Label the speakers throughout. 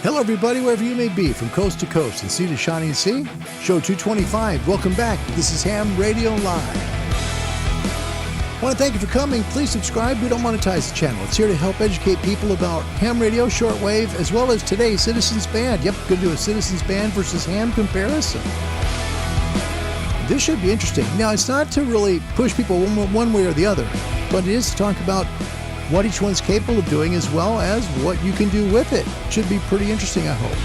Speaker 1: Hello, everybody, wherever you may be, from coast to coast and sea to shining sea. Show 225. Welcome back. This is Ham Radio Live. I want to thank you for coming. Please subscribe. We don't monetize the channel. It's here to help educate people about ham radio, shortwave, as well as today's Citizens Band. Yep, going to do a Citizens Band versus ham comparison. This should be interesting. Now, it's not to really push people one way or the other, but it is to talk about what each one's capable of doing as well as what you can do with it. Should be pretty interesting, I hope.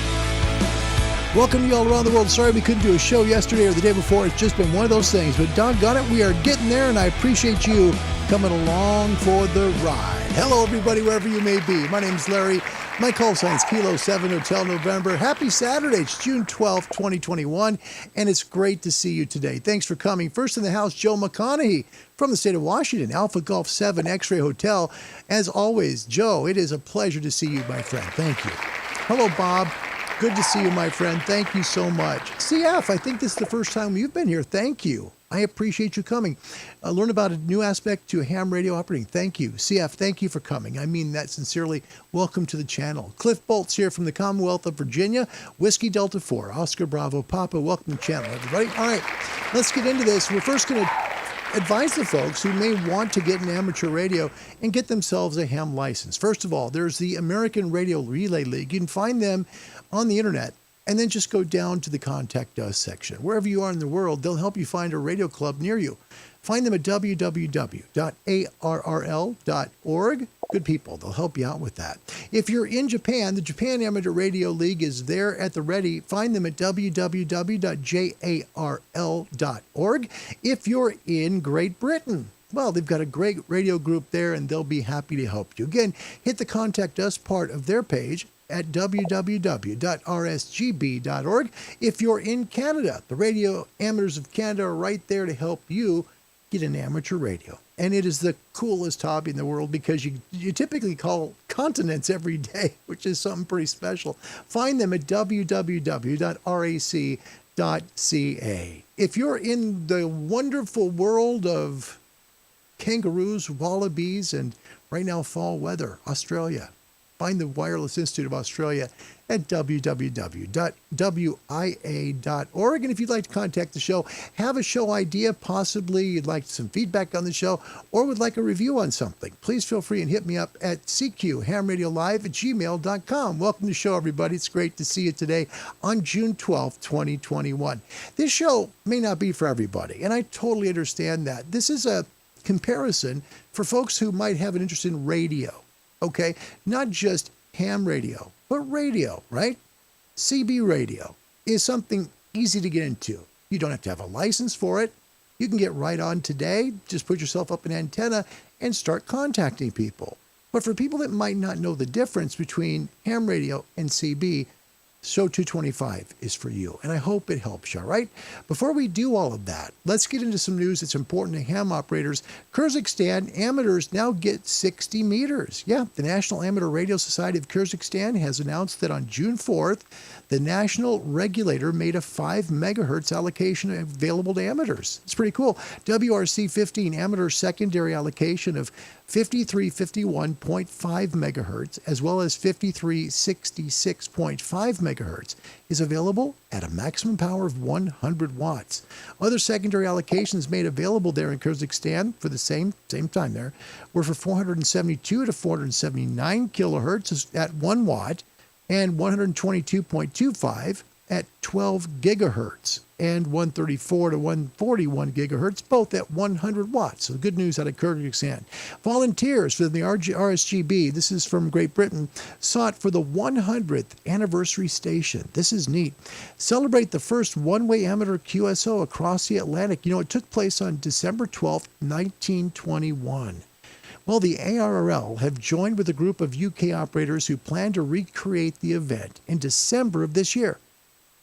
Speaker 1: Welcome to you all around the world. Sorry we couldn't do a show yesterday or the day before. It's just been one of those things. But doggone it, we are getting there, and I appreciate you coming along for the ride. Hello, everybody, wherever you may be. My name's Larry. My call sign's Kilo 7 Hotel November. Happy Saturday. It's June 12th, 2021, and it's great to see you today. Thanks for coming. First in the house, Joe McConaughey from the state of Washington, Alpha Golf 7 X-Ray Hotel. As always, Joe, it is a pleasure to see you, my friend. Thank you. Hello, Bob. Good to see you, my friend. Thank you so much. CF, I think this is the first time you've been here. Thank you. I appreciate you coming. Learn about a new aspect to ham radio operating. Thank you. CF, thank you for coming. I mean that sincerely. Welcome to the channel. Cliff Bolt's here from the Commonwealth of Virginia. Whiskey Delta 4, Oscar Bravo Papa. Welcome to the channel, everybody. All right, let's get into this. We're first going to advise the folks who may want to get an amateur radio and get themselves a ham license. First of all, there's the American Radio Relay League. You can find them on the internet, and then just go down to the Contact Us section. Wherever you are in the world, they'll help you find a radio club near you. Find them at www.arrl.org. Good people. They'll help you out with that. If you're in Japan, the Japan Amateur Radio League is there at the ready. Find them at www.jarl.org. If you're in Great Britain, well, they've got a great radio group there, and they'll be happy to help you. Again, hit the Contact Us part of their page at www.rsgb.org. If you're in Canada, the Radio Amateurs of Canada are right there to help you get an amateur radio. And it is the coolest hobby in the world because you typically call continents every day, which is something pretty special. Find them at www.rac.ca. If you're in the wonderful world of kangaroos, wallabies, and right now fall weather, Australia, find the Wireless Institute of Australia at www.wia.org. And if you'd like to contact the show, have a show idea, possibly you'd like some feedback on the show, or would like a review on something, please feel free and hit me up at cqhamradiolive@gmail.com. Welcome to the show, everybody. It's great to see you today on June 12th, 2021. This show may not be for everybody, and I totally understand that. This is a comparison for folks who might have an interest in radio. Okay, not just ham radio, but radio, right? CB radio is something easy to get into. You don't have to have a license for it. You can get right on today, just put yourself up an antenna and start contacting people. But for people that might not know the difference between ham radio and CB, Show 225 is for you, and I hope it helps you, all right? Before we do all of that, let's get into some news that's important to ham operators. Kyrgyzstan amateurs now get 60 meters. Yeah, the National Amateur Radio Society of Kyrgyzstan has announced that on June 4th, the national regulator made a 5 megahertz allocation available to amateurs. It's pretty cool. WRC 15 amateur secondary allocation of 5351.5 megahertz as well as 5366.5 megahertz is available at a maximum power of 100 watts. Other secondary allocations made available there in Kyrgyzstan for the same time there were for 472 to 479 kilohertz at 1 watt and 122.25 at 12 gigahertz and 134 to 141 gigahertz, both at 100 watts. So good news out of Kyrgyzstan. Volunteers for the RSGB, this is from Great Britain, sought for the 100th anniversary station. This is neat. Celebrate the first one-way amateur QSO across the Atlantic. You know, it took place on December 12th, 1921. Well, the ARRL have joined with a group of UK operators who plan to recreate the event in December of this year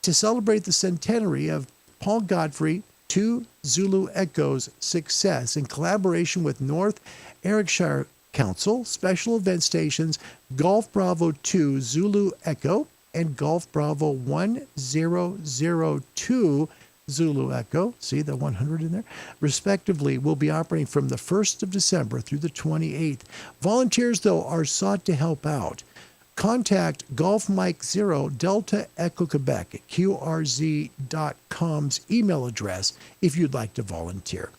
Speaker 1: to celebrate the centenary of Paul Godfrey 2 Zulu Echo's success in collaboration with North Ayrshire Council, special event stations Golf Bravo 2 Zulu Echo and Golf Bravo 1002 Zulu Echo, see the 100 in there, respectively, will be operating from the 1st of December through the 28th. Volunteers, though, are sought to help out. Contact Golf Mike 0 Delta Echo Quebec at qrz.com's email address if you'd like to volunteer.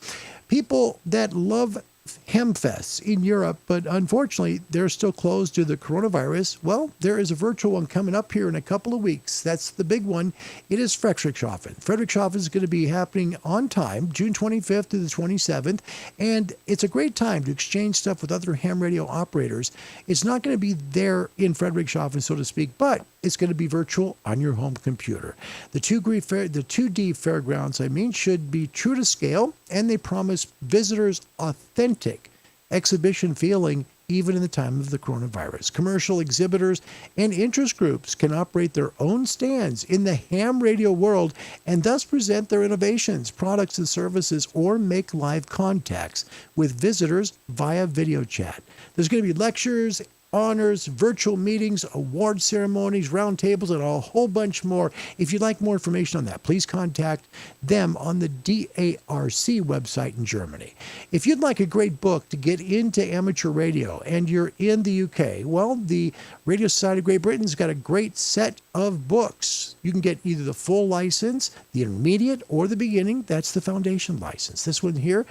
Speaker 1: People that love Hemfests in Europe, but unfortunately they're still closed due to the coronavirus. Well, there is a virtual one coming up here in a couple of weeks. That's the big one. It is Friedrichshafen. Friedrichshafen is going to be happening on time, June 25th to the 27th, and it's a great time to exchange stuff with other ham radio operators. It's not going to be there in Friedrichshafen, so to speak, but it's going to be virtual on your home computer. The 2D fairgrounds, should be true to scale, and they promise visitors authentic exhibition feeling even in the time of the coronavirus. Commercial exhibitors and interest groups can operate their own stands in the ham radio world and thus present their innovations, products, and services, or make live contacts with visitors via video chat. There's going to be lectures, honors, virtual meetings, award ceremonies, roundtables, and a whole bunch more. If you'd like more information on that, please contact them on the DARC website in Germany. If you'd like a great book to get into amateur radio and you're in the UK, well, the Radio Society of Great Britain's got a great set of books. You can get either the full license, the intermediate, or the beginning. That's the foundation license. This one here,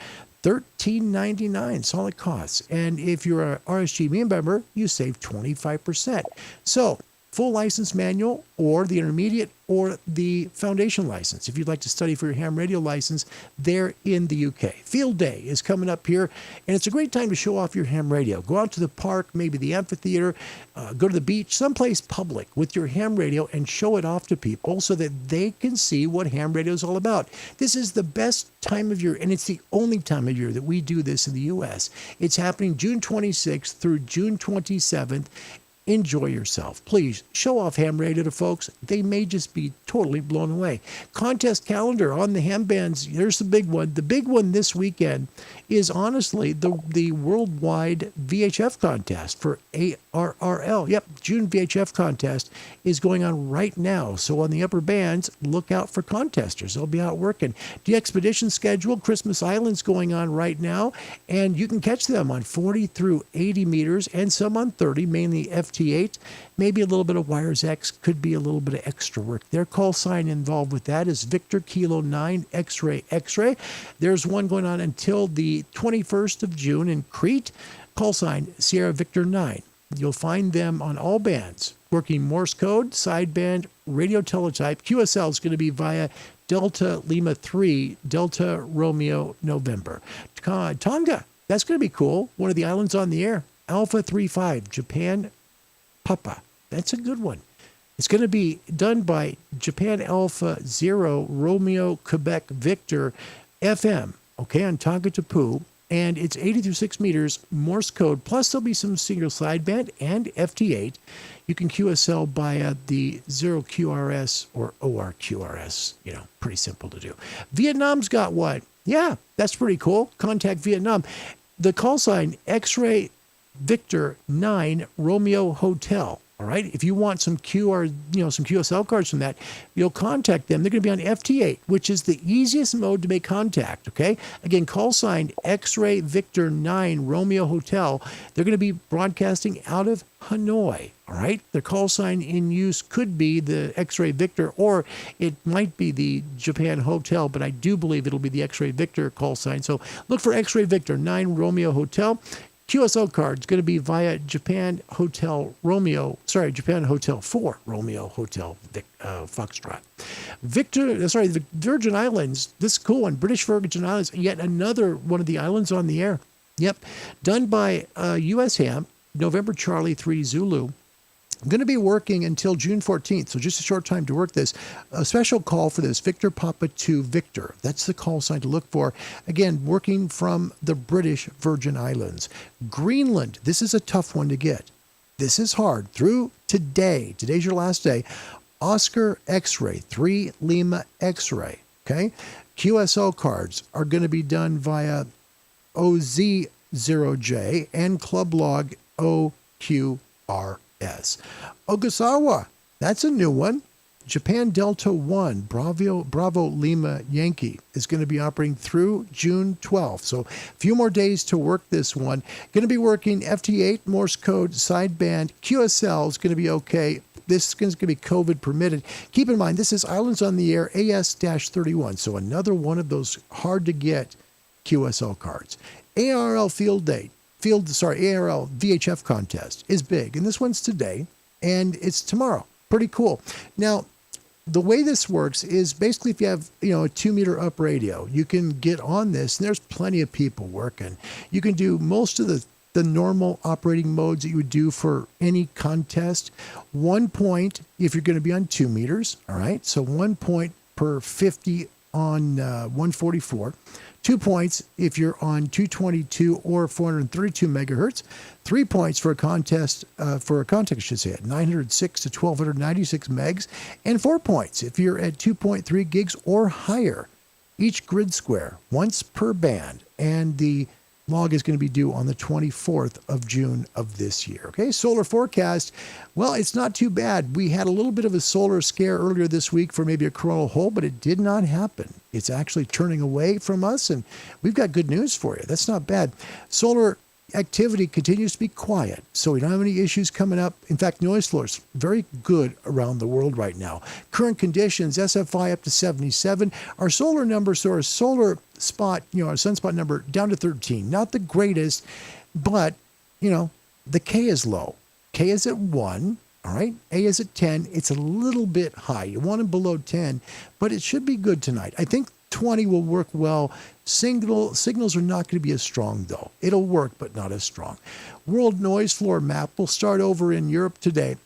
Speaker 1: $13.99 solid costs. And if you're a RSG member, you save 25%. So, full license manual or the intermediate or the foundation license. If you'd like to study for your ham radio license, they're in the UK. Field Day is coming up here, and it's a great time to show off your ham radio. Go out to the park, maybe the amphitheater, go to the beach, someplace public with your ham radio and show it off to people so that they can see what ham radio is all about. This is the best time of year, and it's the only time of year that we do this in the U.S. It's happening June 26th through June 27th. Enjoy yourself. Please show off ham radio to folks. They may just be totally blown away. Contest calendar on the ham bands. Here's the big one. The big one this weekend is honestly the worldwide VHF contest for ARRL. Yep, June VHF contest is going on right now. So on the upper bands, look out for contesters. They'll be out working. The expedition schedule, Christmas Island's going on right now, and you can catch them on 40 through 80 meters and some on 30, mainly FT8. Maybe a little bit of Wires X, could be a little bit of extra work. Their call sign involved with that is Victor Kilo 9 X-Ray X-Ray. There's one going on until the 21st of June in Crete. Call sign Sierra Victor 9. You'll find them on all bands, working Morse code, sideband, radio teletype. QSL is going to be via Delta Lima 3, Delta Romeo November. Tonga, that's going to be cool. One of the islands on the air. Alpha 35, Japan Papa. That's a good one. It's going to be done by Japan Alpha 0, Romeo Quebec Victor FM, okay, on Tonga Tapu. And it's 80 through 6 meters, Morse code, plus there'll be some single sideband and FT8. You can QSL by the 0QRS or ORQRS, pretty simple to do. Vietnam's got one. Yeah, that's pretty cool. Contact Vietnam. The call sign, X-Ray Victor 9 Romeo Hotel. All right. If you want some some QSL cards from that, you'll contact them. They're going to be on FT8, which is the easiest mode to make contact. Okay. Again, call sign X-Ray Victor 9 Romeo Hotel. They're going to be broadcasting out of Hanoi. All right. Their call sign in use could be the X-Ray Victor, or it might be the Japan Hotel, but I do believe it'll be the X-Ray Victor call sign. So look for X-Ray Victor 9 Romeo Hotel. QSL card is going to be via Japan Hotel 4 Romeo Hotel Foxtrot. The Virgin Islands, this is cool one. British Virgin Islands, yet another one of the islands on the air. Yep. Done by US Ham, November Charlie 3 Zulu. I'm going to be working until June 14th, so just a short time to work this. A special call for this, Victor Papa 2 Victor. That's the call sign to look for. Again, working from the British Virgin Islands. Greenland, this is a tough one to get. This is hard. Through today, today's your last day, Oscar X-Ray, 3 Lima X-Ray, okay? QSL cards are going to be done via OZ0J and Club Log OQR. Ogasawa, that's a new one. Japan Delta 1, Bravo Lima Yankee is going to be operating through June 12th. So a few more days to work this one. Going to be working FT8, Morse code, sideband. QSL is going to be okay. This is going to be COVID permitted. Keep in mind, this is Islands on the Air AS-31. So another one of those hard to get QSL cards. ARL Field Day. ARL VHF contest is big. And this one's today, and it's tomorrow. Pretty cool. Now, the way this works is basically if you have, a 2-meter up radio, you can get on this, and there's plenty of people working. You can do most of the normal operating modes that you would do for any contest. 1 point if you're going to be on 2 meters, all right? So 1 point per 50 on 144. 2 points if you're on 222 or 432 megahertz. 3 points for a context, at 906 to 1296 megs. And 4 points if you're at 2.3 gigs or higher. Each grid square, once per band. And the log is going to be due on the 24th of June of this year. Okay, solar forecast. Well, it's not too bad. We had a little bit of a solar scare earlier this week for maybe a coronal hole, but it did not happen. It's actually turning away from us, and we've got good news for you. That's not bad. Solar activity continues to be quiet, so we don't have any issues coming up. In fact, noise floor is very good around the world right now. Current conditions, SFI up to 77. Our solar numbers, so our solar spot, our sunspot number down to 13. Not the greatest, but, the K is low. K is at 1, all right? A is at 10. It's a little bit high. You want it below 10, but it should be good tonight. I think 20 will work well. Signals are not going to be as strong, though. It'll work, but not as strong. World noise floor map. We'll start over in Europe today.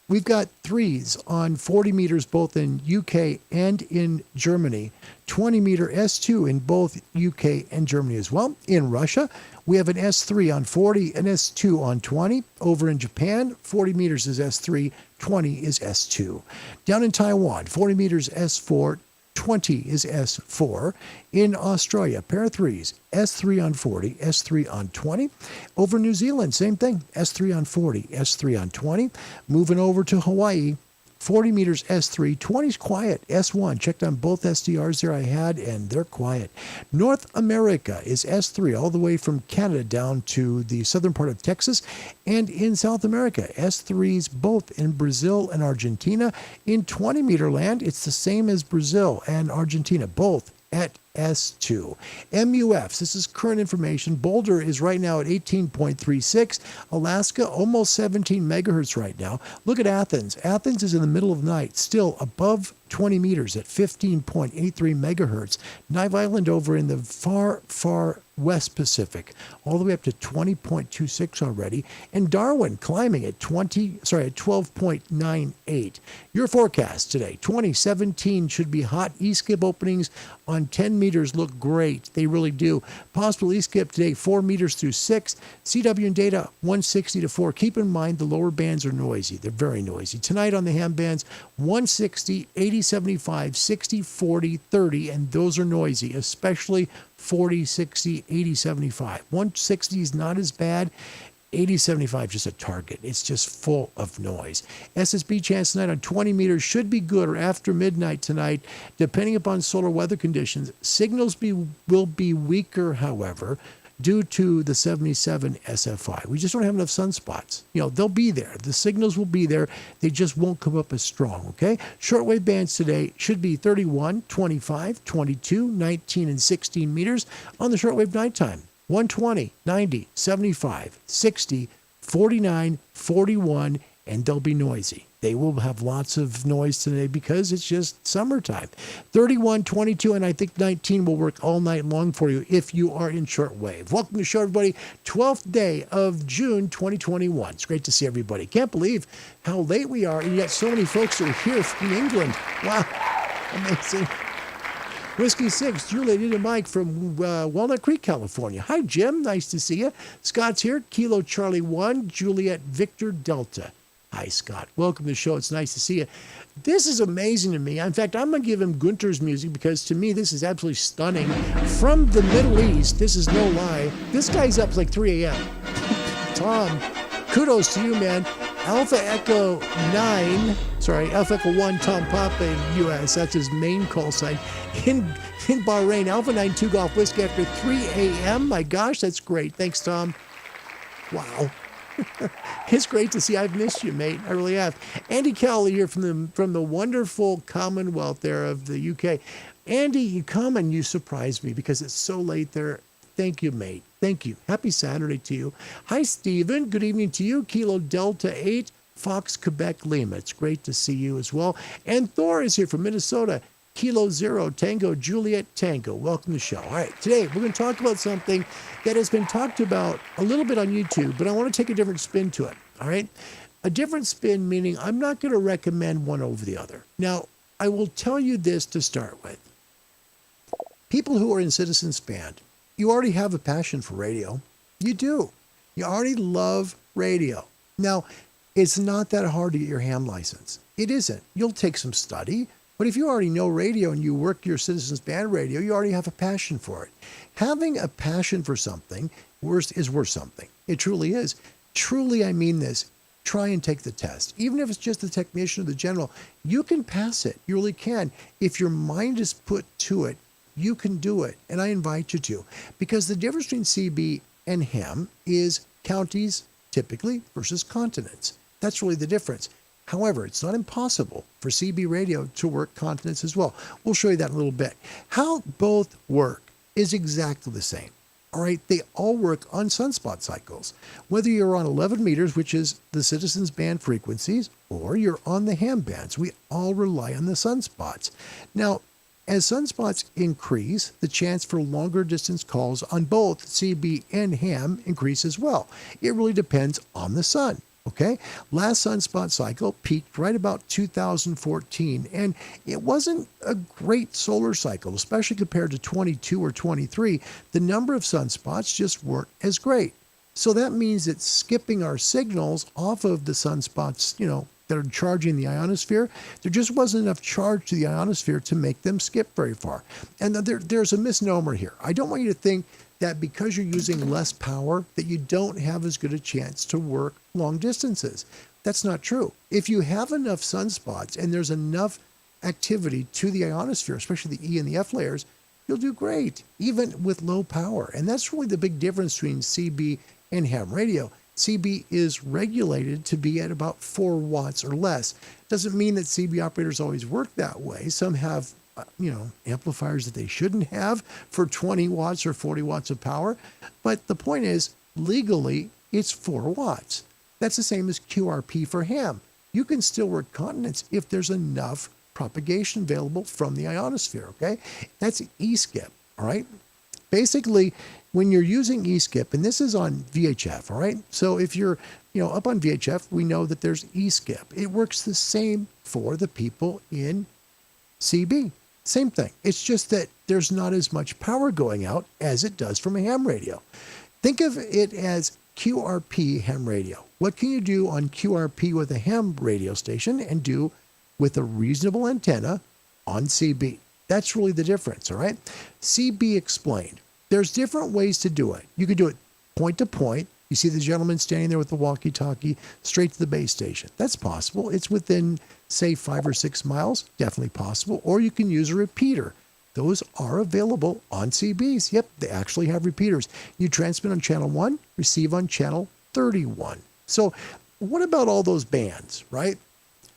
Speaker 1: We've got 3s on 40 meters, both in UK and in Germany. 20 meter S2 in both UK and Germany as well. In Russia, we have an S3 on 40, an S2 on 20. Over in Japan, 40 meters is S3, 20 is S2. Down in Taiwan, 40 meters S4, 20 is S4. In Australia, pair of 3s, S3 on 40, S3 on 20. Over New Zealand, same thing, S3 on 40, S3 on 20. Moving over to Hawaii, 40 meters S3, 20's quiet, S1. Checked on both SDRs there I had, and they're quiet. North America is S3 all the way from Canada down to the southern part of Texas. And in South America, S3s both in Brazil and Argentina. In 20-meter land, it's the same as Brazil and Argentina, both at S2. MUFs, this is current information. Boulder is right now at 18.36. Alaska, almost 17 megahertz right now. Look at Athens. Athens is in the middle of the night, still above 20 meters at 15.83 megahertz. Knife Island over in the far, far West Pacific, all the way up to 20.26 already. And Darwin climbing at 12.98. Your forecast today, 2017 should be hot. E-skip openings on 10 meters look great. They really do. Possible E-skip today, 4 meters through 6. CW and data, 160 to 4. Keep in mind the lower bands are noisy. They're very noisy. Tonight on the ham bands, 160, 80, 75, 60, 40, 30, and those are noisy, especially 40, 60, 80, 75. 160 is not as bad. 80, 75 just a target. It's just full of noise. SSB chance tonight on 20 meters should be good or after midnight tonight, depending upon solar weather conditions. Signals will be weaker, however, due to the 77 SFI. We just don't have enough sunspots. They'll be there. The signals will be there. They just won't come up as strong, okay? Shortwave bands today should be 31, 25, 22, 19, and 16 meters on the shortwave nighttime. 120, 90, 75, 60, 49, 41, and they'll be noisy. They will have lots of noise today because it's just summertime. 31, 22, and I think 19 will work all night long for you if you are in shortwave. Welcome to the show, everybody. 12th day of June 2021. It's great to see everybody. Can't believe how late we are, and yet so many folks are here from England. Wow, amazing. Whiskey 6, Juliet and Mike from Walnut Creek, California. Hi, Jim. Nice to see you. Scott's here. Kilo Charlie 1, Juliet Victor Delta. Hi, Scott. Welcome to the show. It's nice to see you. This is amazing to me. In fact, I'm going to give him Gunter's music because to me, this is absolutely stunning. From the Middle East, this is no lie. This guy's up like 3 a.m. Tom, kudos to you, man. Alpha Echo 9 Sorry, Alpha Echo 1, Tom Papa in U.S. That's his main call sign. In Bahrain, Alpha 92 Golf Whiskey after 3 a.m. My gosh, that's great. Thanks, Tom. Wow. It's great to see. I've missed you, mate. I really have. Andy Kelly here from the wonderful Commonwealth there of the UK. Andy, you come and you surprise me because it's so late there. Thank you, mate. Thank you. Happy Saturday to you. Hi, Stephen. Good evening to you. Kilo Delta 8, Fox, Quebec, Lima. It's great to see you as well. And Thor is here from Minnesota. Kilo 0, Tango, Juliet, Tango. Welcome to the show. All right, today we're going to talk about something that has been talked about a little bit on YouTube, but I want to take a different spin to it. All right? A different spin meaning I'm not going to recommend one over the other. Now, I will tell you this to start with. People who are in Citizens Band, you already have a passion for radio. You do. You already love radio. Now, it's not that hard to get your ham license. It isn't. You'll take some study. But if you already know radio and you work your Citizens Band radio, you already have a passion for it. Having a passion for something is worth something. It truly is. Truly, I mean this. Try and take the test. Even if it's just the technician or the general, you can pass it. You really can. If your mind is put to it, you can do it. And I invite you to. Because the difference between CB and ham is counties, typically, versus continents. That's really the difference. However, it's not impossible for CB radio to work continents as well. We'll show you that in a little bit. How both work is exactly the same. All right, they all work on sunspot cycles. Whether you're on 11 meters, which is the Citizens Band frequencies, or you're on the ham bands, we all rely on the sunspots. Now, as sunspots increase, the chance for longer distance calls on both CB and ham increase as well. It really depends on the sun. Okay, last sunspot cycle peaked right about 2014, and it wasn't a great solar cycle, especially compared to 22 or 23. The number of sunspots just weren't as great. So that means that skipping our signals off of the sunspots, that are charging the ionosphere, there just wasn't enough charge to the ionosphere to make them skip very far. And there's a misnomer here. I don't want you to think that because you're using less power that you don't have as good a chance to work long distances. That's not true. If you have enough sunspots and there's enough activity to the ionosphere, especially the E and the F layers, you'll do great, even with low power. And that's really the big difference between CB and ham radio. CB is regulated to be at about 4 watts or less. Doesn't mean that CB operators always work that way. Some have amplifiers that they shouldn't have for 20 watts or 40 watts of power. But the point is, legally, it's 4 watts. That's the same as QRP for ham. You can still work continents if there's enough propagation available from the ionosphere, okay? That's E-skip, all right? Basically, when you're using E-skip, and this is on VHF, all right? So if you're, up on VHF, we know that there's E-skip. It works the same for the people in CB. Same thing. It's just that there's not as much power going out as it does from a ham radio. Think of it as QRP ham radio. What can you do on QRP with a ham radio station and do with a reasonable antenna on CB? That's really the difference, all right? CB explained. There's different ways to do it. You could do it point to point. You see the gentleman standing there with the walkie-talkie straight to the base station. That's possible. It's within, say, 5 or 6 miles. Definitely possible. Or you can use a repeater. Those are available on CBs. Yep, they actually have repeaters. You transmit on channel 1, receive on channel 31. So what about all those bands, right?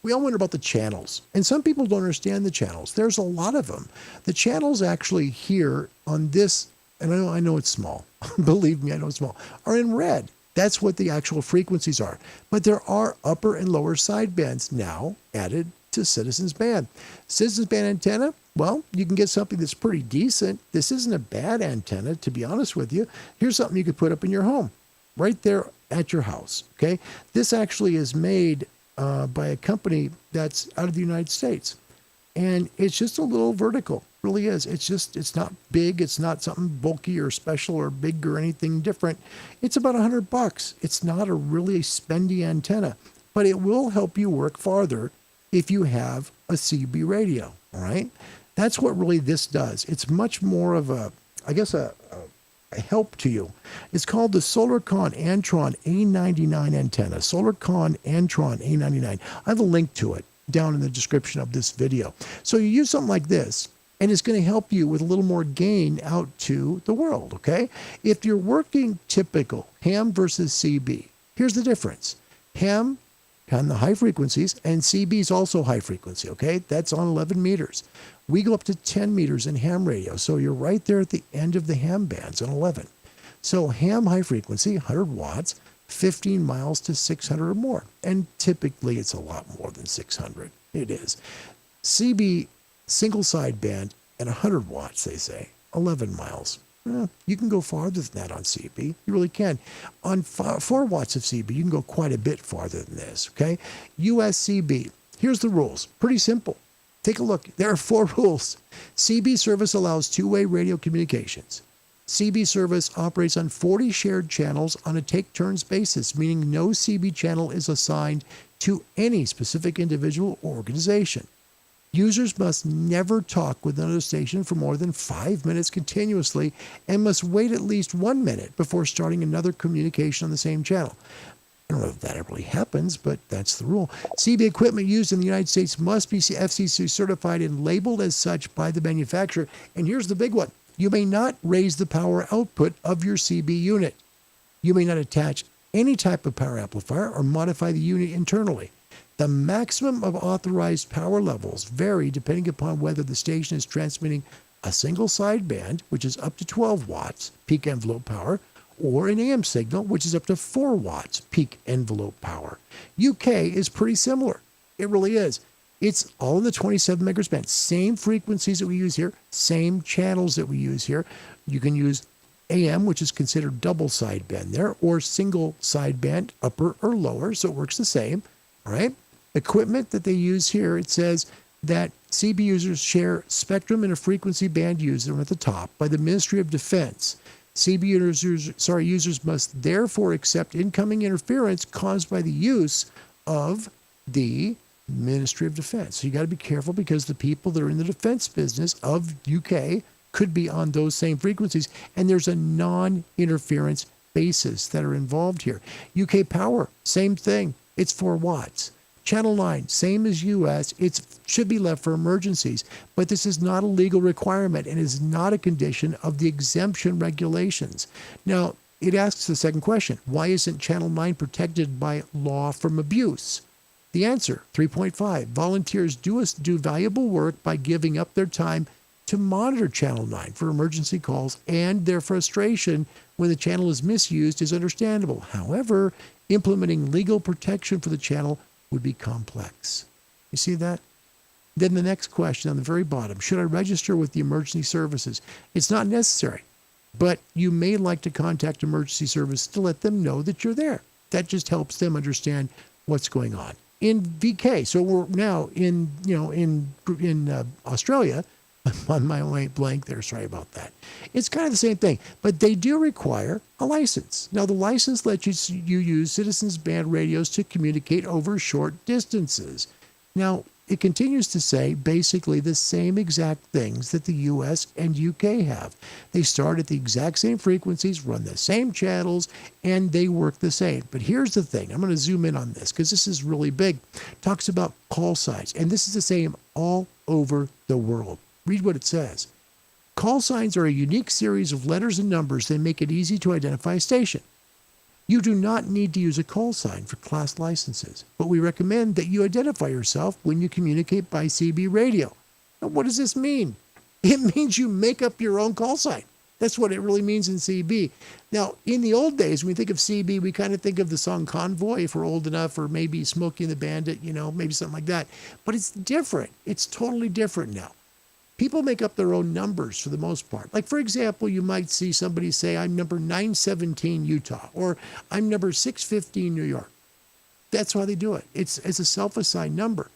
Speaker 1: We all wonder about the channels. And some people don't understand the channels. There's a lot of them. The channels actually here on this, and I know it's small. Believe me, I know it's small, are in red. That's what the actual frequencies are. But there are upper and lower sidebands now added to Citizens Band. Citizens Band antenna, well, you can get something that's pretty decent. This isn't a bad antenna, to be honest with you. Here's something you could put up in your home, right there at your house, okay? This actually is made by a company that's out of the United States. And it's just a little vertical, really is. It's not big. It's not something bulky or special or big or anything different. It's about $100. It's not a really spendy antenna, but it will help you work farther if you have a CB radio, all right? That's what really this does. It's much more of a help to you. It's called the SolarCon Antron A99 antenna. SolarCon Antron A99. I have a link to it down in the description of this video. So you use something like this, and it's going to help you with a little more gain out to the world, okay? If you're working typical ham versus CB, here's the difference. Ham on the high frequencies, and CB is also high frequency, okay? That's on 11 meters. We go up to 10 meters in ham radio, so you're right there at the end of the ham bands on 11. So ham high frequency, 100 watts, 15 miles to 600 or more. And typically it's a lot more than 600. It is. CB single sideband at 100 watts, they say, 11 miles. You can go farther than that on CB. You really can. On 4 watts of CB, you can go quite a bit farther than this, okay? USCB. Here's the rules. Pretty simple. Take a look. There are 4 rules. CB service allows two-way radio communications. CB service operates on 40 shared channels on a take-turns basis, meaning no CB channel is assigned to any specific individual or organization. Users must never talk with another station for more than 5 minutes continuously and must wait at least 1 minute before starting another communication on the same channel. I don't know if that ever really happens, but that's the rule. CB equipment used in the United States must be FCC certified and labeled as such by the manufacturer. And here's the big one. You may not raise the power output of your CB unit. You may not attach any type of power amplifier or modify the unit internally. The maximum of authorized power levels vary depending upon whether the station is transmitting a single sideband, which is up to 12 watts peak envelope power, or an AM signal, which is up to 4 watts peak envelope power. UK is pretty similar. It really is. It's all in the 27 megahertz band. Same frequencies that we use here, same channels that we use here. You can use AM, which is considered double sideband there, or single sideband, upper or lower, so it works the same, all right? Equipment that they use here, it says that CB users share spectrum and a frequency band user at the top by the Ministry of Defense. CB users must therefore accept incoming interference caused by the use of the Ministry of Defense. So you got to be careful because the people that are in the defense business of UK could be on those same frequencies, and there's a non-interference basis that are involved here. UK power, same thing. It's 4 watts. Channel 9, same as US. It should be left for emergencies, but this is not a legal requirement and is not a condition of the exemption regulations. Now, it asks the second question, why isn't Channel 9 protected by law from abuse? The answer, 3.5, volunteers do valuable work by giving up their time to monitor Channel 9 for emergency calls, and their frustration when the channel is misused is understandable. However, implementing legal protection for the channel would be complex. You see that? Then the next question on the very bottom, should I register with the emergency services? It's not necessary, but you may like to contact emergency service to let them know that you're there. That just helps them understand what's going on. In VK, so we're now in Australia. I'm on my way blank there, sorry about that. It's kind of the same thing, but they do require a license. Now, the license lets you use citizens band radios to communicate over short distances. Now, it continues to say basically the same exact things that the US and UK have. They start at the exact same frequencies, run the same channels, and they work the same. But here's the thing. I'm going to zoom in on this because this is really big. Talks about call signs, and this is the same all over the world. Read what it says. Call signs are a unique series of letters and numbers that make it easy to identify a station. You do not need to use a call sign for class licenses, but we recommend that you identify yourself when you communicate by CB radio. Now, what does this mean? It means you make up your own call sign. That's what it really means in CB. Now, in the old days, when we think of CB, we kind of think of the song Convoy, if we're old enough, or maybe Smokey and the Bandit, maybe something like that. But it's different. It's totally different now. People make up their own numbers for the most part. Like, for example, you might see somebody say, I'm number 917 Utah, or I'm number 615 New York. That's why they do it. It's a self-assigned number.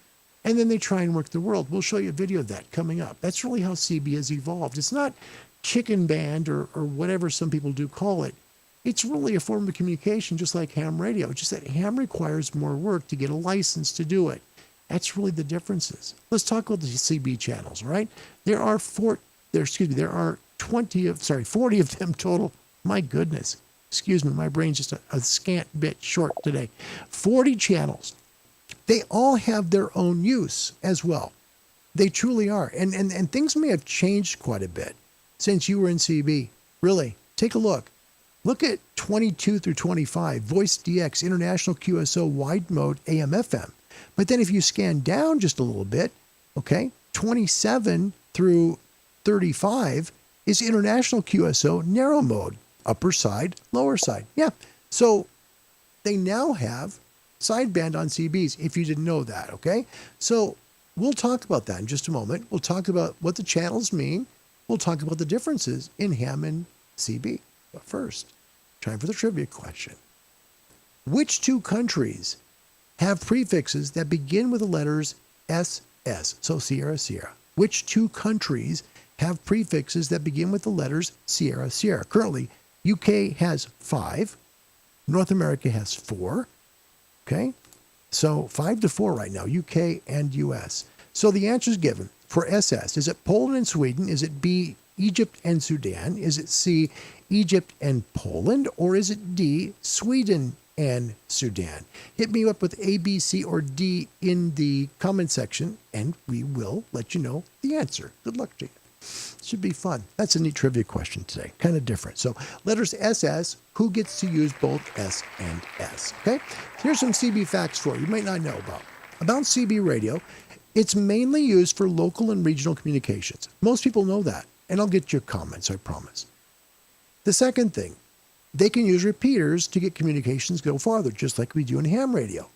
Speaker 1: And then they try and work the world. We'll show you a video of that coming up. That's really how CB has evolved. It's not chicken band or whatever some people do call it. It's really a form of communication just like ham radio. It's just that ham requires more work to get a license to do it. That's really the differences. Let's talk about the CB channels, all right? There are 40 of them total. My goodness. Excuse me, my brain's just a scant bit short today. 40 channels. they all have their own use as well. They truly are. And things may have changed quite a bit since you were in CB. Really, take a look. Look at 22 through 25, Voice DX, International QSO, Wide Mode, AM, FM. But then if you scan down just a little bit, okay, 27 through 35 is International QSO, Narrow Mode, upper side, lower side. Yeah, so they now have sideband on CBs, if you didn't know that, okay? So we'll talk about that in just a moment. We'll talk about what the channels mean. We'll talk about the differences in ham and CB. But first, time for the trivia question. Which two countries have prefixes that begin with the letters SS? So Sierra, Sierra. Which two countries have prefixes that begin with the letters Sierra, Sierra? Currently, UK has 5. North America has 4. Okay? So 5-4 right now, UK and US. So the answer is given for SS. Is it Poland and Sweden? Is it B, Egypt and Sudan? Is it C, Egypt and Poland? Or is it D, Sweden and Sudan? Hit me up with A, B, C, or D in the comment section, and we will let you know the answer. Good luck to you. Should be fun. That's a neat trivia question today. Kind of different. So letters SS, who gets to use both S and S? Okay? Here's some CB facts for you might not know about. About CB radio, it's mainly used for local and regional communications. Most people know that, and I'll get your comments, I promise. The second thing, they can use repeaters to get communications go farther, just like we do in ham radio.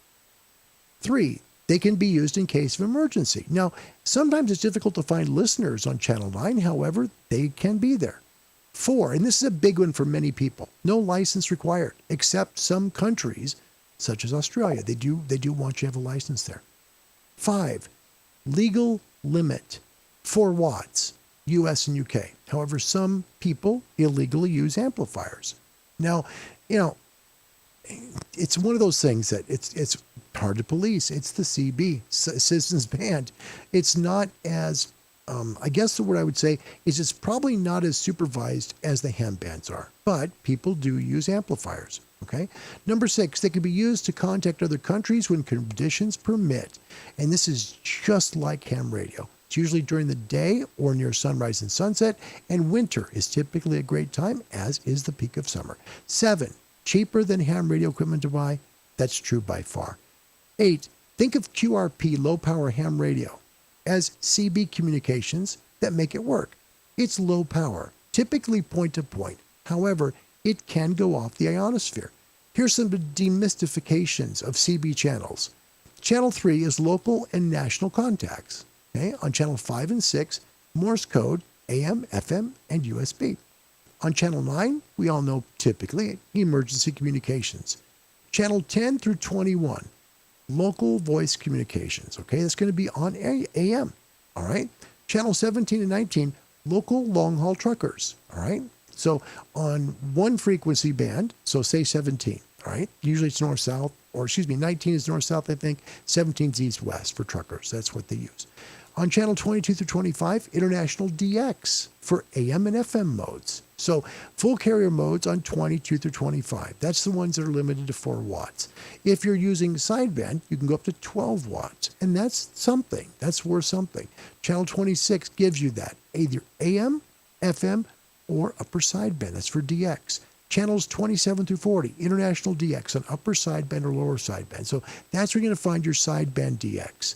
Speaker 1: 3, they can be used in case of emergency. Now, sometimes it's difficult to find listeners on Channel 9. However, they can be there. 4, and this is a big one for many people, no license required, except some countries, such as Australia. They do want you to have a license there. 5, legal limit, 4 watts, US and UK. However, some people illegally use amplifiers. Now, it's one of those things that it's hard to police. It's the CB, Citizens Band. It's not as, I guess the word I would say is it's probably not as supervised as the ham bands are, but people do use amplifiers, okay? Number 6, they can be used to contact other countries when conditions permit. And this is just like ham radio. It's usually during the day or near sunrise and sunset, and winter is typically a great time, as is the peak of summer. 7, cheaper than ham radio equipment to buy. That's true by far. 8, think of QRP, low power ham radio, as CB communications that make it work. It's low power, typically point to point. However, it can go off the ionosphere. Here's some demystifications of CB channels. Channel 3 is local and national contacts. Okay? On channel 5 and 6, Morse code, AM, FM, and USB. On channel 9, we all know typically emergency communications. Channel 10 through 21, local voice communications. Okay, that's going to be on AM. All right. Channel 17 and 19, local long haul truckers. All right. So on one frequency band, so say 17. All right. Usually it's north south, or excuse me, 19 is north south, I think. 17 is east west for truckers. That's what they use. On channel 22 through 25, International DX for AM and FM modes. So full carrier modes on 22 through 25. That's the ones that are limited to 4 watts. If you're using sideband, you can go up to 12 watts. And that's something. That's worth something. Channel 26 gives you that. Either AM, FM, or upper sideband. That's for DX. Channels 27 through 40, International DX on upper sideband or lower sideband. So that's where you're going to find your sideband DX.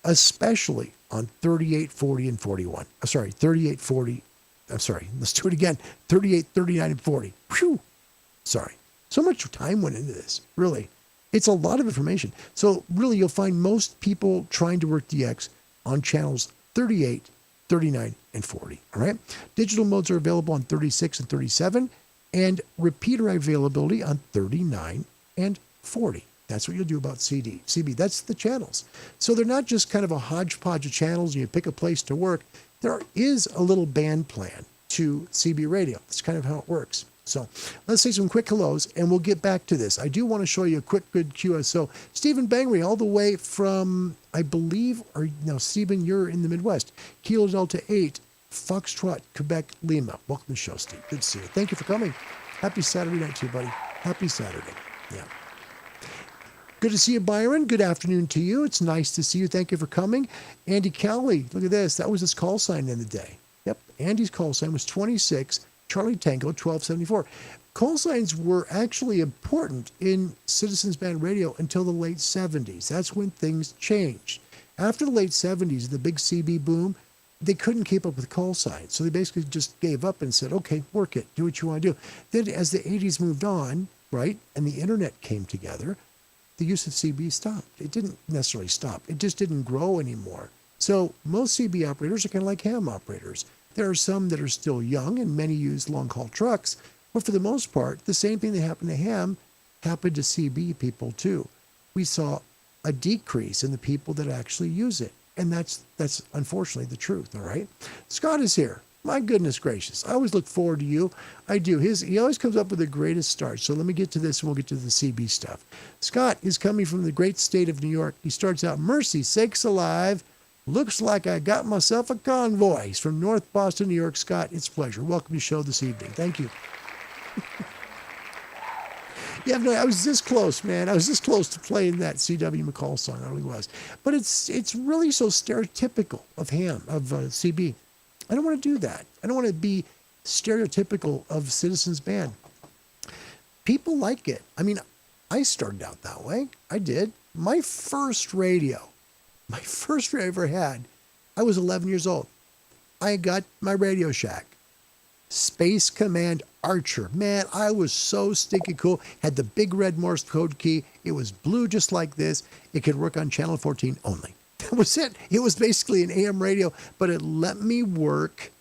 Speaker 1: Especially on 38, 40, and 41. 38, 40. Let's do it again. 38, 39, and 40. Whew. Sorry. So much time went into this. Really. It's a lot of information. So really, you'll find most people trying to work DX on channels 38, 39, and 40. All right. Digital modes are available on 36 and 37, and repeater availability on 39 and 40. That's what you'll do about CB. That's the channels. So they're not just kind of a hodgepodge of channels and you pick a place to work. There is a little band plan to CB radio. That's kind of how it works. So let's say some quick hellos and we'll get back to this. I do want to show you a quick, good QSO. Stephen Bangry, all the way from, I believe, or no, Stephen, you're in the Midwest. Kilo Delta 8, Foxtrot, Quebec, Lima. Welcome to the show, Steve. Good to see you. Thank you for coming. Happy Saturday night to you, buddy. Happy Saturday. Yeah. Good to see you, Byron. Good afternoon to you. It's nice to see you. Thank you for coming. Andy Cowley, look at this. That was his call sign in the day. Yep, Andy's call sign was 26, Charlie Tango, 1274. Call signs were actually important in Citizens Band Radio until the late 70s. That's when things changed. After the late 70s, the big CB boom, they couldn't keep up with call signs. So they basically just gave up and said, okay, work it. Do what you want to do. Then as the 80s moved on, right, and the internet came together, the use of CB stopped. It didn't necessarily stop. It just didn't grow anymore. So most CB operators are kind of like ham operators. There are some that are still young, and many use long-haul trucks. But for the most part, the same thing that happened to ham happened to CB people too. We saw a decrease in the people that actually use it. And that's unfortunately the truth, all right? Scott is here. My goodness gracious. I always look forward to you. I do. He always comes up with the greatest start. So let me get to this and we'll get to the CB stuff. Scott is coming from the great state of New York. He starts out, mercy sakes alive. Looks like I got myself a convoy. He's from North Boston, New York. Scott, it's a pleasure. Welcome to the show this evening. Thank you. Yeah, no, I was this close, man. I was this close to playing that C.W. McCall song. I really was. But it's really so stereotypical of CB. I don't want to do that. I don't want to be stereotypical of Citizens Band. People like it. I mean, I started out that way. I did. My first radio I ever had, I was 11 years old. I got my Radio Shack. Space Command Archer. Man, I was so stinking cool. Had the big red Morse code key. It was blue just like this. It could work on channel 14 only. That was it. It was basically an AM radio, but it let me work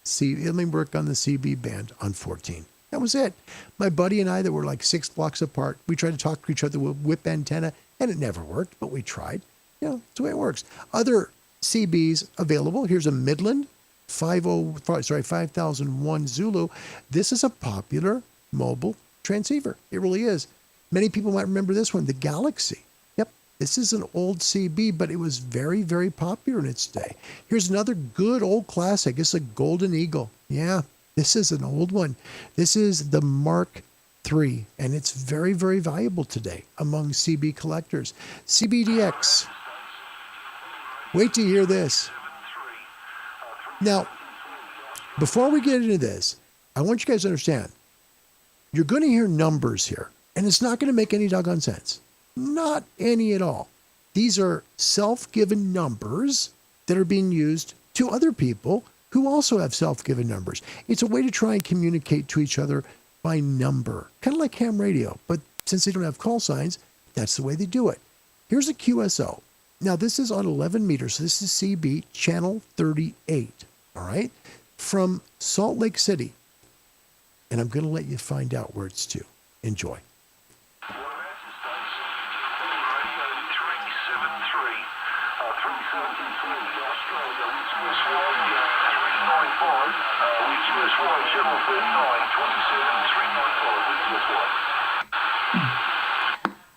Speaker 1: on the CB band on 14. That was it. My buddy and I that were like 6 blocks apart, we tried to talk to each other with whip antenna, and it never worked, but we tried. You know, that's the way it works. Other CBs available. Here's a Midland 5001 Zulu. This is a popular mobile transceiver. It really is. Many people might remember this one, the Galaxy. Yep, this is an old CB, but it was very, very popular in its day. Here's another good old classic. It's a Golden Eagle. Yeah, this is an old one. This is the Mark III, and it's very, very valuable today among CB collectors. CBDX. Wait to hear this. Now, before we get into this, I want you guys to understand, you're going to hear numbers here, and it's not going to make any doggone sense. Not any at all. These are self-given numbers that are being used to other people who also have self-given numbers. It's a way to try and communicate to each other by number, kind of like ham radio, but since they don't have call signs, that's the way they do it. Here's a QSO. Now, this is on 11 meters, so this is CB channel 38, all right, from Salt Lake City. And I'm going to let you find out where it's to. Enjoy.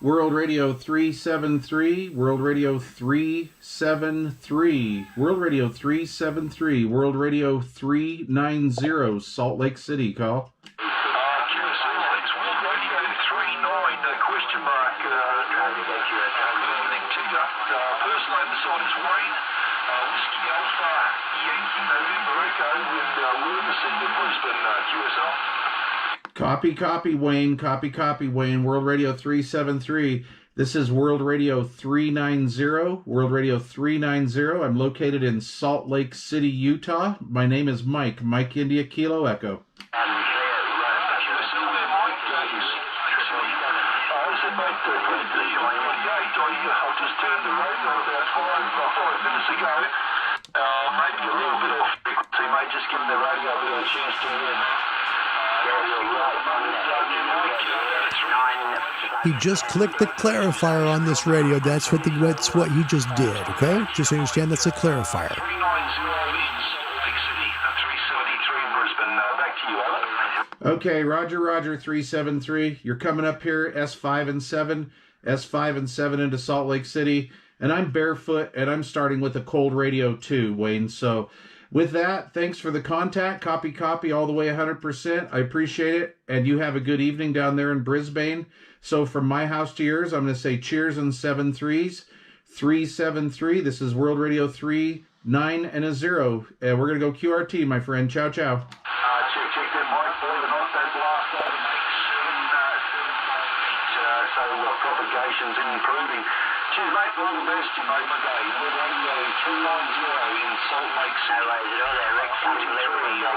Speaker 2: World Radio 373, World Radio 373, World Radio 373, World Radio 390, Salt Lake City, call.
Speaker 3: It's World Radio 39, question mark, listening to you. First name this one is Wayne, Whiskey Alpha, Yankee November Echo with Riverside in Brisbane, QSL.
Speaker 2: Copy, Wayne. Copy, Wayne. World Radio 373. This is World Radio 390. World Radio 390. I'm located in Salt Lake City, Utah. My name is Mike. Mike India Kilo Echo.
Speaker 3: I've just turned the radio about 5 minutes ago. Maybe a little bit of frequency, mate. Just giving the radio a bit of a chance to
Speaker 1: He just clicked the clarifier on this radio. That's what he just did, okay? Just understand that's a clarifier.
Speaker 3: 390 Leeds, Big City, 373 in Brisbane. Back to you, Alan.
Speaker 2: Okay, Roger, 373. You're coming up here, S5 and 7 into Salt Lake City. And I'm barefoot, and I'm starting with a cold radio too, Wayne. So with that, thanks for the contact. Copy all the way 100%. I appreciate it. And you have a good evening down there in Brisbane. So from my house to yours, I'm going to say cheers and 7 3s. 373. This is World Radio 3, 9, and a 0. We're going to go QRT, my friend. Ciao, ciao.
Speaker 3: Check that mic, believe it or not, that last one makes 7 so propagation's improving. Cheers, mate. All the best. You made my day. World Radio 390 in Salt Lake City.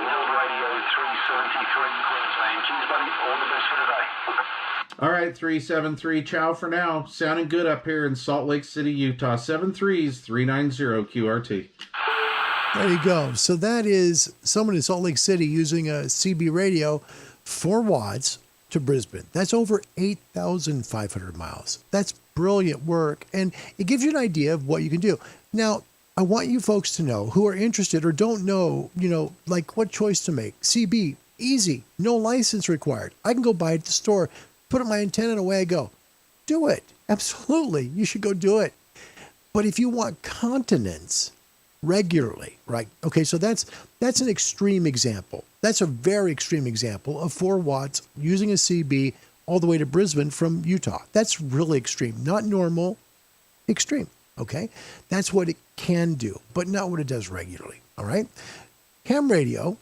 Speaker 3: World Radio 373 in Queensland. Cheers, buddy. All the best for today.
Speaker 2: All right, 373. Ciao for now. Sounding good up here in Salt Lake City, Utah. 7 3s, 390 QRT.
Speaker 1: There you go. So that is someone in Salt Lake City using a CB radio, 4 watts to Brisbane. That's over 8,500 miles. That's brilliant work. And it gives you an idea of what you can do. Now, I want you folks to know who are interested or don't know, like what choice to make. CB, easy, no license required. I can go buy it at the store, put up my antenna and away I go. Do it. Absolutely. You should go do it. But if you want continence regularly, right? Okay, so that's an extreme example. That's a very extreme example of 4 watts using a CB all the way to Brisbane from Utah. That's really extreme. Not normal, extreme. Okay? That's what it can do, but not what it does regularly. All right? Ham radio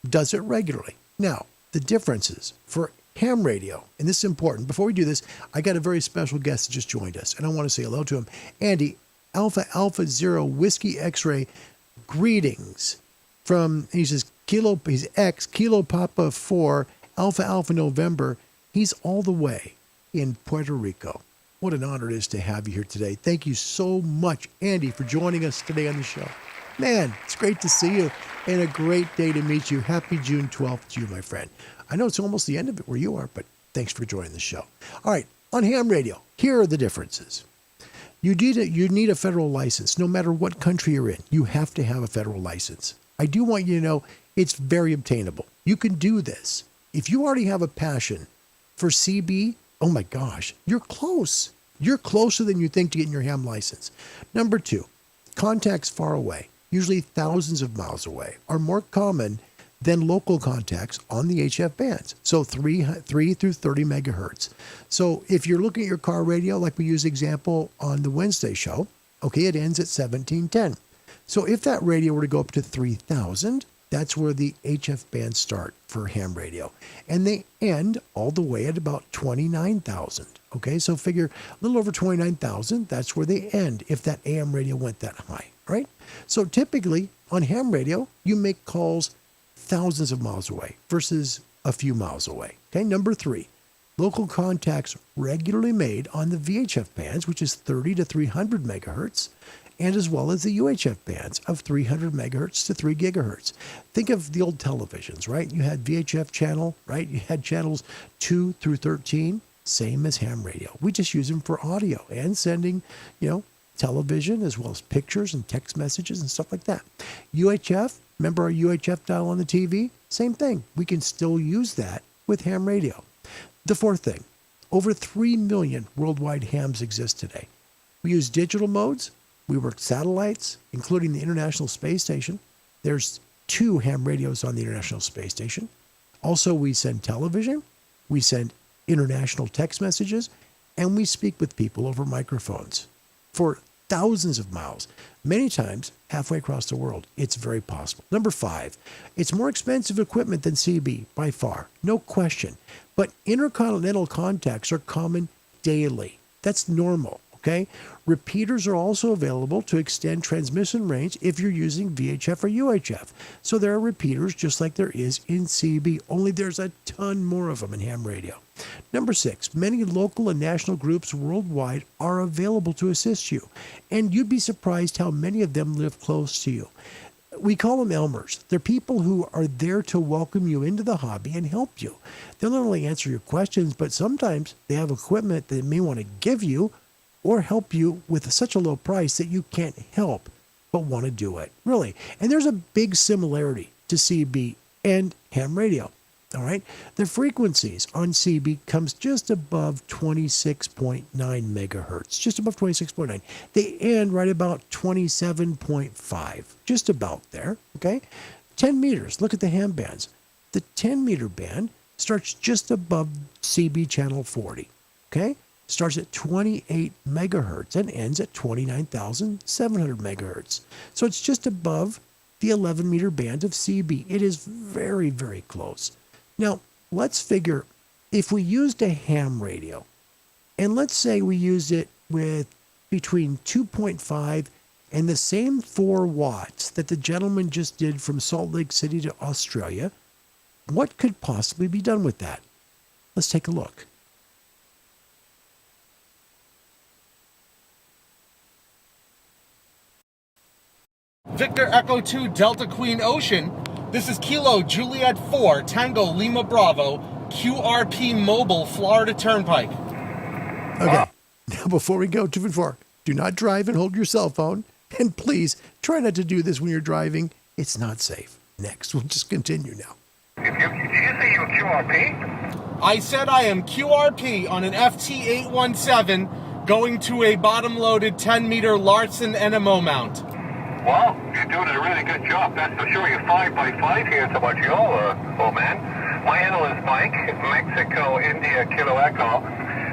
Speaker 1: does it regularly. Now, the differences for ham radio, and this is important. Before we do this, I got a very special guest that just joined us, and I want to say hello to him. Andy, Alpha Alpha Zero Whiskey X-Ray, greetings from, he says, he's X, Kilo Papa 4, Alpha Alpha November. He's all the way in Puerto Rico. What an honor it is to have you here today. Thank you so much, Andy, for joining us today on the show. Man, it's great to see you and a great day to meet you. Happy June 12th to you, my friend. I know it's almost the end of it where you are, but thanks for joining the show. All right, on ham radio, here are the differences. You need a federal license. No matter what country you're in, you have to have a federal license. I do want you to know it's very obtainable. You can do this. If you already have a passion for CB, oh my gosh, you're close. You're closer than you think to getting your ham license. Number 2, contacts far away, usually thousands of miles away, are more common than local contacts on the HF bands. So 3 through 30 megahertz. So if you're looking at your car radio, like we use example on the Wednesday show, okay, it ends at 1710. So if that radio were to go up to 3,000, that's where the HF bands start for ham radio. And they end all the way at about 29,000. Okay, so figure a little over 29,000, that's where they end if that AM radio went that high, right? So typically on ham radio, you make calls thousands of miles away versus a few miles away. Okay, number 3, local contacts regularly made on the VHF bands, which is 30 to 300 megahertz, and as well as the UHF bands of 300 megahertz to 3 gigahertz. Think of the old televisions, right? You had VHF channel, right? You had channels 2 through 13, same as ham radio. We just use them for audio and sending, television as well as pictures and text messages and stuff like that. UHF, remember our UHF dial on the TV? Same thing. We can still use that with ham radio. The 4th thing, over 3 million worldwide hams exist today. We use digital modes. We work satellites, including the International Space Station. There's 2 ham radios on the International Space Station. Also, we send television. We send international text messages. And we speak with people over microphones for thousands of miles, many times halfway across the world. It's very possible. Number 5, it's more expensive equipment than CB by far, no question. But intercontinental contacts are common daily. That's normal, okay? Repeaters are also available to extend transmission range if you're using VHF or UHF. So there are repeaters just like there is in CB, only there's a ton more of them in ham radio. Number 6, many local and national groups worldwide are available to assist you, and you'd be surprised how many of them live close to you. We call them Elmers. They're people who are there to welcome you into the hobby and help you. They'll not only answer your questions, but sometimes they have equipment they may want to give you or help you with such a low price that you can't help but want to do it. Really. And there's a big similarity to CB and ham radio. All right. The frequencies on CB comes just above 26.9 megahertz, just above 26.9. They end right about 27.5, just about there. Okay. 10 meters. Look at the ham bands. The 10 meter band starts just above CB channel 40. Okay? Starts at 28 megahertz and ends at 29,700 megahertz. So it's just above the 11 meter band of CB. It is very, very close. Now, let's figure if we used a ham radio, and let's say we used it with between 2.5 and the same 4 watts that the gentleman just did from Salt Lake City to Australia, what could possibly be done with that? Let's take a look.
Speaker 4: Victor Echo 2 Delta Queen Ocean. This is Kilo Juliet 4 Tango Lima Bravo QRP Mobile Florida Turnpike.
Speaker 1: Okay, now before we go too far, do not drive and hold your cell phone. And please try not to do this when you're driving. It's not safe. Next, we'll just continue now.
Speaker 3: Did you say you're QRP?
Speaker 4: I said I am QRP on an FT817 going to a bottom-loaded 10-meter Larson NMO mount.
Speaker 3: Well, you're doing a really good job, that's for sure. You're 5x5 here to Montreal, old man. My handle is Mike, Mexico, India, Kilo Echo.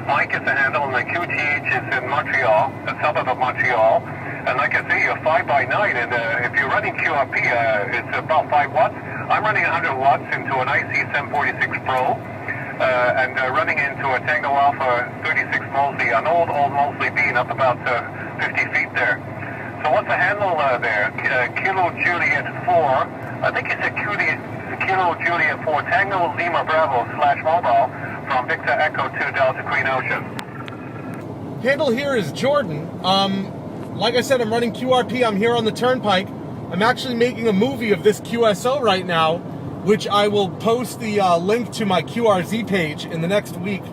Speaker 3: Mike is the handle, and the QTH is in Montreal, the suburb of Montreal. And like I say, you're 5x9, and if you're running QRP, it's about 5 watts. I'm running 100 watts into an IC746 Pro, and running into a Tango Alpha 36 Mosley, an old Mosley bean up about 50 feet there. So what's the handle there? Kilo Juliet 4, I think it's a Kilo Juliet 4 Tango Lima Bravo / mobile from Victor Echo 2 Delta Queen Ocean.
Speaker 4: Handle here is Jordan. Like I said, I'm running QRP. I'm here on the Turnpike. I'm actually making a movie of this QSO right now, which I will post the link to my QRZ page in the next week.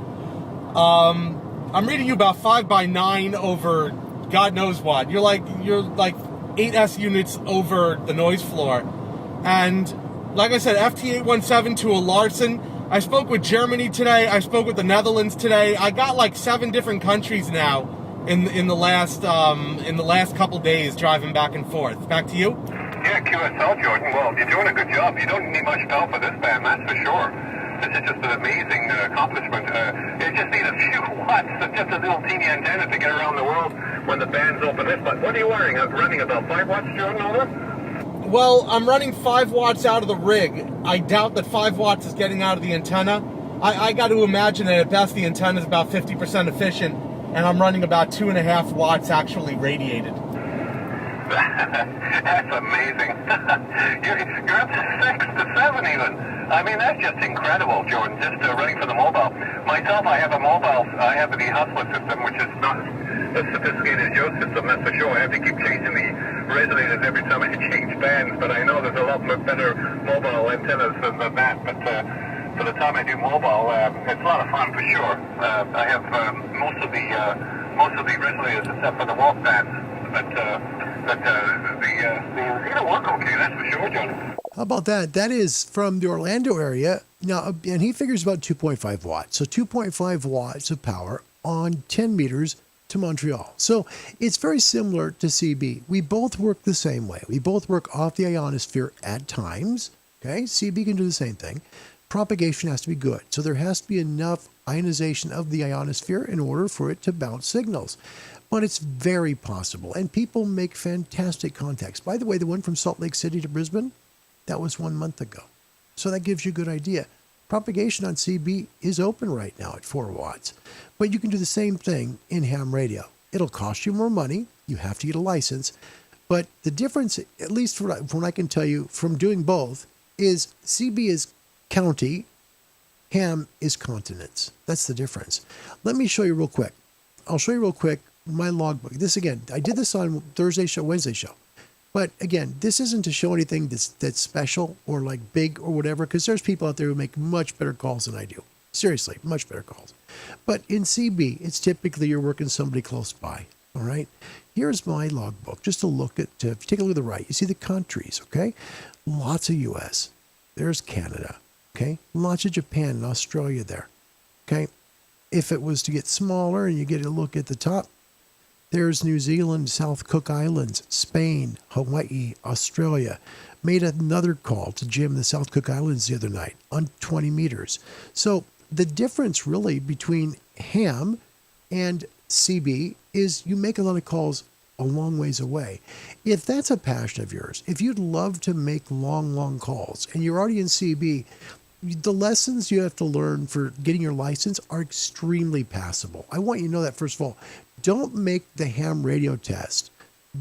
Speaker 4: I'm reading you about 5x9 over God knows what. You're like 8S units over the noise floor. And like I said, FT817 to a Larson. I spoke with Germany today. I spoke with the Netherlands today. I got like 7 different countries now in the last couple days driving back and forth. Back to you.
Speaker 3: Yeah, QSL, Jordan. Well, you're doing a good job. You don't need much help for this band, that's for sure. This is just an amazing accomplishment. You just need a few watts, just a little teeny antenna to get around the world when the band's open this. But what are you wearing? Running about 5 watts, Jordan, over?
Speaker 4: Well, I'm running 5 watts out of the rig. I doubt that 5 watts is getting out of the antenna. I got to imagine that at best the antenna is about 50% efficient, and I'm running about 2.5 watts actually radiated.
Speaker 3: That's amazing. You're up to 6 to 7 even. I mean, that's just incredible, Jordan, just running for the mobile. Myself, I have a mobile, I have the Hustler system, which is not as sophisticated as your system, that's for sure. I have to keep changing the resonators every time I change bands, but I know there's a lot better mobile antennas than that. But for the time I do mobile, it's a lot of fun for sure. I have most of the resonators except for the walk bands, but the work okay, that's for sure, John.
Speaker 1: How about that? That is from the Orlando area. Now, and he figures about 2.5 watts. So 2.5 watts of power on 10 meters to Montreal. So it's very similar to CB. We both work the same way. We both work off the ionosphere at times. Okay, CB can do the same thing. Propagation has to be good. So there has to be enough ionization of the ionosphere in order for it to bounce signals. But it's very possible. And people make fantastic contacts. By the way, the one from Salt Lake City to Brisbane, that was 1 month ago. So that gives you a good idea. Propagation on CB is open right now at 4 watts. But you can do the same thing in ham radio. It'll cost you more money. You have to get a license. But the difference, at least from what I can tell you from doing both, is CB is county, ham is continents. That's the difference. Let me show you real quick. I'll show you real quick my logbook. This again, I did this on Wednesday show. But again, this isn't to show anything that's special or like big or whatever, because there's people out there who make much better calls than I do. Seriously, much better calls. But in CB, it's typically you're working somebody close by. All right. Here's my logbook. Just to look at, if you take a look at the right, you see the countries. Okay. Lots of U.S. There's Canada. Okay. Lots of Japan and Australia there. Okay. If it was to get smaller and you get a look at the top, there's New Zealand, South Cook Islands, Spain, Hawaii, Australia. Made another call to Jim in the South Cook Islands the other night on 20 meters. So the difference really between ham and CB is you make a lot of calls a long ways away. If that's a passion of yours, if you'd love to make long calls and you're already in CB, the lessons you have to learn for getting your license are extremely passable. I want you to know that, first of all. Don't make the ham radio test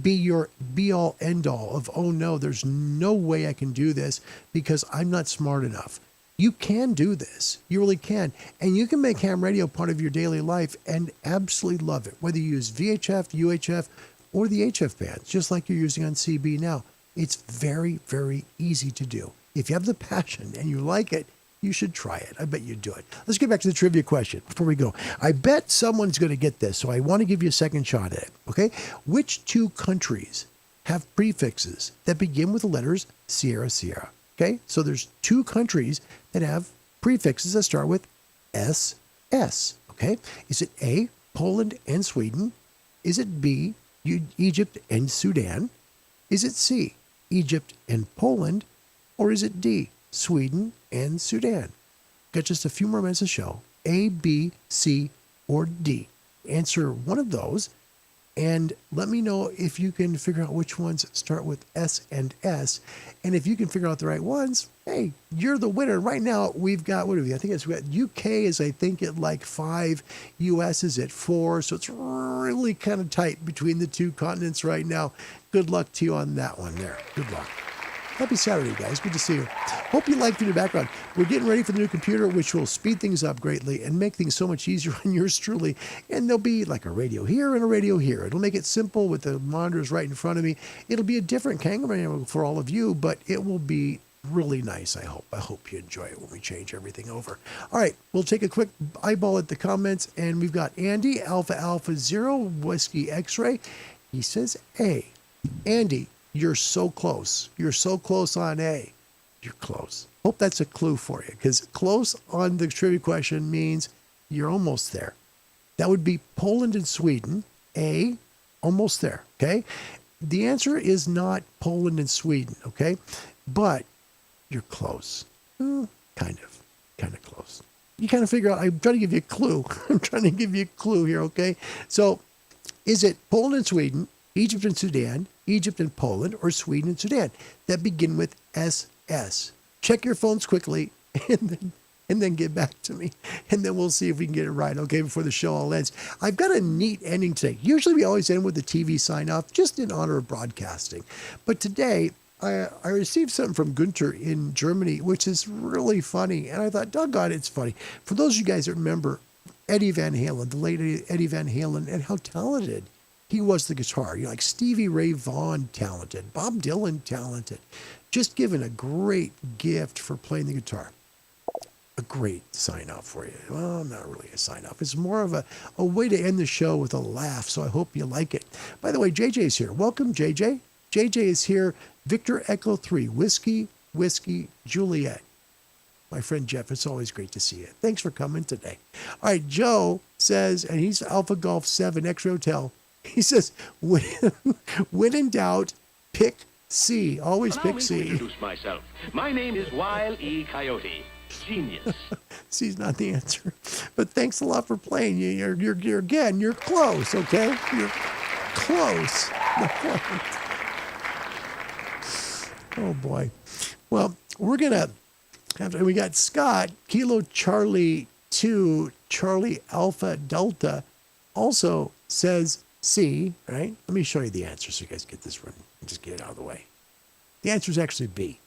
Speaker 1: be your be-all, end-all of, oh no, there's no way I can do this because I'm not smart enough. You can do this. You really can. And you can make ham radio part of your daily life and absolutely love it, whether you use VHF, UHF, or the HF bands, just like you're using on CB now. It's very, very easy to do. If you have the passion and you like it, you should try it. I bet you'd do it. Let's get back to the trivia question before we go. I bet someone's going to get this, so I want to give you a second shot at it. Okay? Which two countries have prefixes that begin with the letters Sierra, Sierra? Okay? So there's two countries that have prefixes that start with SS. Okay? Is it A, Poland and Sweden? Is it B, Egypt and Sudan? Is it C, Egypt and Poland? Or is it D, Sweden and Sudan? Got just a few more minutes to show. A, B, C, or D. Answer one of those and let me know if you can figure out which ones start with S and S. And if you can figure out the right ones, hey, you're the winner. Right now, we've got, what do we, I think it's, UK is, I think, at like 5, US is at 4. So it's really kind of tight between the two continents right now. Good luck to you on that one there. Good luck. Happy Saturday, guys. Good to see you. Hope you liked the new background. We're getting ready for the new computer, which will speed things up greatly and make things so much easier on yours truly. And there'll be like a radio here and a radio here. It'll make it simple with the monitors right in front of me. It'll be a different camera for all of you, but it will be really nice, I hope. I hope you enjoy it when we change everything over. All right, we'll take a quick eyeball at the comments, and we've got Andy, Alpha Alpha 0, Whiskey X-Ray. He says A. Andy, you're so close. You're so close on A. You're close. Hope that's a clue for you, because close on the trivia question means you're almost there. That would be Poland and Sweden. A, almost there, okay? The answer is not Poland and Sweden, okay? But you're close. Kind of close. You kind of figure out, I'm trying to give you a clue. I'm trying to give you a clue here, okay? So is it Poland and Sweden, Egypt and Sudan, Egypt and Poland, or Sweden and Sudan that begin with SS? Check your phones quickly and then get back to me. And then we'll see if we can get it right, okay, before the show all ends. I've got a neat ending today. Usually we always end with the TV sign-off, just in honor of broadcasting. But today, I received something from Günther in Germany, which is really funny. And I thought, doggone, it's funny. For those of you guys that remember Eddie Van Halen, the late Eddie Van Halen, and how talented he was the guitar. You know, like Stevie Ray Vaughan talented, Bob Dylan talented, just given a great gift for playing the guitar. A great sign-off for you. Well, not really a sign-off. It's more of a way to end the show with a laugh, so I hope you like it. By the way, JJ's here. Welcome, JJ. JJ is here. Victor Echo 3, Whiskey, Juliet. My friend Jeff, it's always great to see you. Thanks for coming today. All right, Joe says, and he's Alpha Golf 7, X-Ray Hotel. He says, when in doubt, pick C. Always pick C.
Speaker 5: Allow me to introduce myself. My name is Wile E. Coyote. Genius.
Speaker 1: C's not the answer. But thanks a lot for playing. You're close, okay? You're close. Oh, boy. Well, we're going to have, we got Scott, Kilo Charlie 2, Charlie Alpha Delta, also says C, right? Let me show you the answer so you guys get this running. Just get it out of the way. The answer is actually B.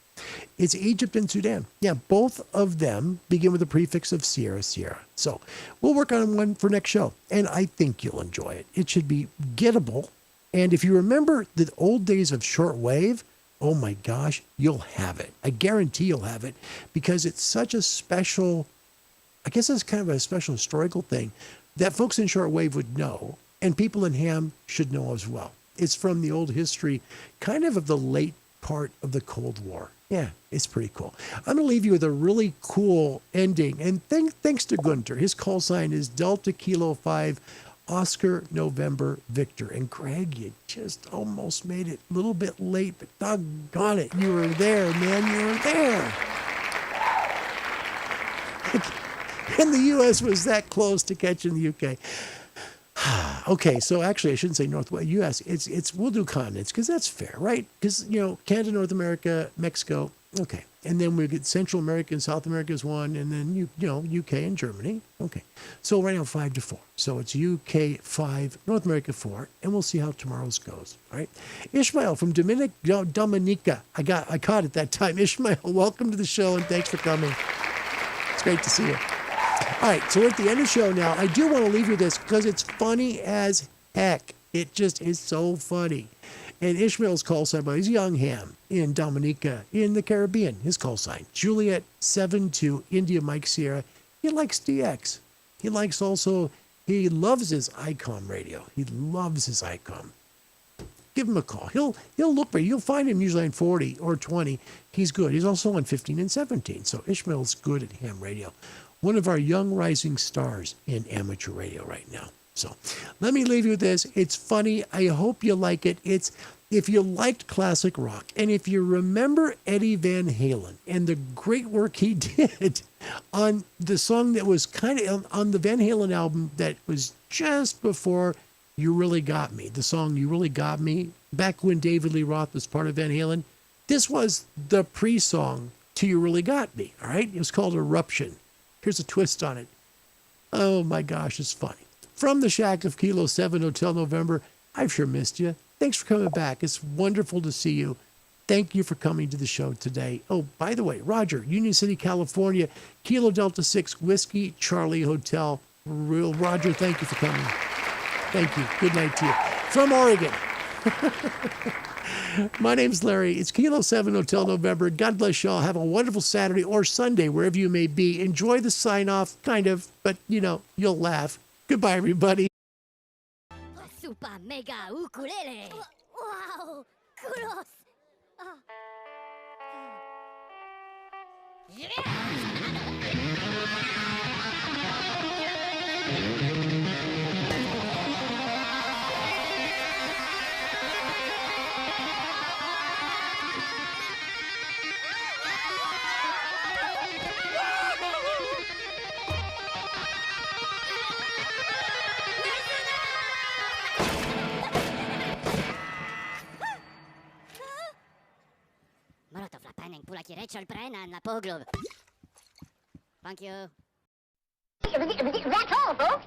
Speaker 1: It's Egypt and Sudan. Yeah, both of them begin with the prefix of Sierra, Sierra. So we'll work on one for next show, and I think you'll enjoy it. It should be gettable. And if you remember the old days of shortwave, oh my gosh, you'll have it. I guarantee you'll have it, because it's such a special, I guess it's kind of a special historical thing that folks in shortwave would know, and people in ham should know as well. It's from the old history, kind of the late part of the Cold War. Yeah, it's pretty cool. I'm going to leave you with a really cool ending. And thanks to Günther. His call sign is Delta Kilo 5, Oscar November Victor. And Greg, you just almost made it a little bit late, but doggone it. You were there, man. You were there. And the U.S. was that close to catching the U.K. Okay, so actually I shouldn't say Northwest U.S. It's we'll do continents because that's fair, right? Because Canada, North America, Mexico. Okay, and then we get Central America and South America is one, and then UK and Germany. Okay, so right now 5-4. So it's UK 5, North America 4, and we'll see how tomorrow's goes. All right, Ishmael from Dominica. I caught it that time. Ishmael, welcome to the show and thanks for coming. It's great to see you. All right, so we're at the end of the show now. I do want to leave you with this because it's funny as heck. It just is so funny. And Ishmael's call sign, he's Young Ham in Dominica in the Caribbean. His call sign, Juliet 72 India Mike Sierra. He likes DX. He loves his ICOM radio. He loves his ICOM. Give him a call. He'll look for you. You'll find him usually on 40 or 20. He's good. He's also on 15 and 17. So Ishmael's good at ham radio. One of our young rising stars in amateur radio right now. So let me leave you with this. It's funny. I hope you like it. If you liked classic rock and if you remember Eddie Van Halen and the great work he did on the song that was kind of on the Van Halen album that was just before You Really Got Me, the song You Really Got Me, back when David Lee Roth was part of Van Halen, this was the pre-song to You Really Got Me, all right? It was called Eruption. Here's a twist on it. Oh my gosh, it's funny. From the shack of Kilo 7 Hotel November, I've sure missed you. Thanks for coming back. It's wonderful to see you. Thank you for coming to the show today. Oh, by the way, Roger, Union City, California, Kilo Delta 6 Whiskey Charlie Hotel. Roger, thank you for coming. Thank you. Good night to you. From Oregon. My name's Larry. It's Kilo 7 Hotel November. God bless y'all. Have a wonderful Saturday or Sunday, wherever you may be. Enjoy the sign-off, kind of, but, you'll laugh. Goodbye, everybody.
Speaker 6: Super mega ukulele. Wow, gross. Molotov la panek pula ki rečol prena na poglub. Thank you. That's all, folks.